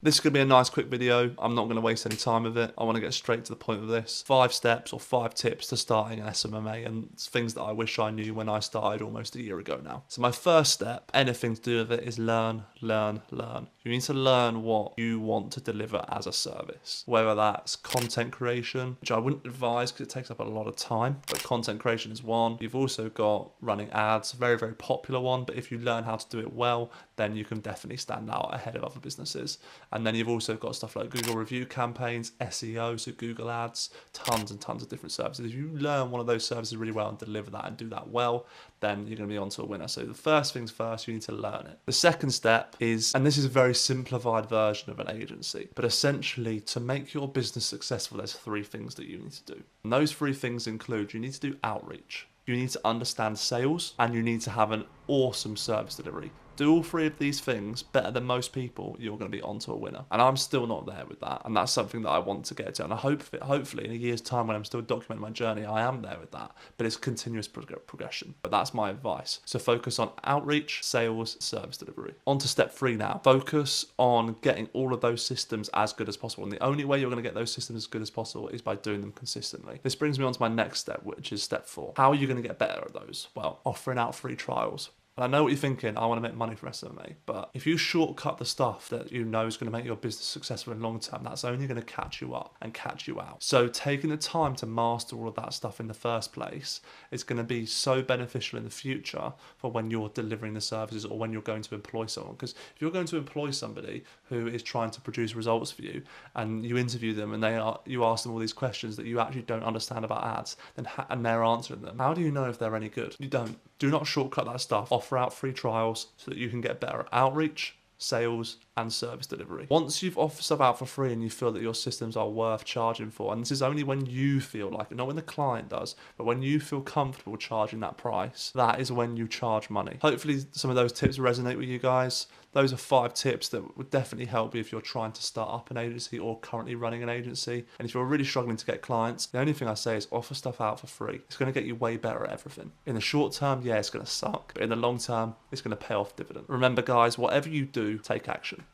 This is going to be a nice quick video. I'm not going to waste any time with it. I want to get straight to the point of this. 5 steps or 5 tips to starting an SMMA, and it's things that I wish I knew when I started almost a year ago now. So my first step, anything to do with it, is learn, learn, learn. You need to learn what you want to deliver as a service. Whether that's content creation, which I wouldn't advise because it takes up a lot of time, but content creation is one. You've also got running ads, very, very popular one, but if you learn how to do it well, then you can definitely stand out ahead of other businesses. And then you've also got stuff like Google review campaigns, SEO, so Google ads, tons and tons of different services. If you learn one of those services really well and deliver that and do that well, then you're going to be onto a winner. So the first things first, you need to learn it. The second step is, and this is a very simplified version of an agency, but essentially to make your business successful, there's 3 things that you need to do. And those 3 things include, you need to do outreach, you need to understand sales, and you need to have an awesome service delivery. Do all 3 of these things better than most people, you're going to be onto a winner. And I'm still not there with that. And that's something that I want to get to. And I hope hopefully in a year's time when I'm still documenting my journey, I am there with that. But it's continuous progression. But that's my advice. So focus on outreach, sales, service delivery. On to step 3 now. Focus on getting all of those systems as good as possible. And the only way you're going to get those systems as good as possible is by doing them consistently. This brings me on to my next step, which is step 4. How are you going to get better at those? Well, offering out free trials. And I know what you're thinking, I want to make money from SMMA, but if you shortcut the stuff that you know is going to make your business successful in long term, that's only going to catch you up and catch you out. So taking the time to master all of that stuff in the first place is going to be so beneficial in the future for when you're delivering the services or when you're going to employ someone. Because if you're going to employ somebody who is trying to produce results for you and you interview them and you ask them all these questions that you actually don't understand about ads, and they're answering them, how do you know if they're any good? You don't. Do not shortcut that stuff. Offer out free trials so that you can get better at outreach, sales, and service delivery. Once you've offered stuff out for free and you feel that your systems are worth charging for, and this is only when you feel like it, not when the client does, but when you feel comfortable charging that price, that is when you charge money. Hopefully some of those tips resonate with you guys. Those are 5 tips that would definitely help you if you're trying to start up an agency or currently running an agency. And if you're really struggling to get clients, the only thing I say is offer stuff out for free. It's going to get you way better at everything. In the short term, yeah, it's going to suck, but in the long term, it's going to pay off dividend. Remember guys, whatever you do, take action.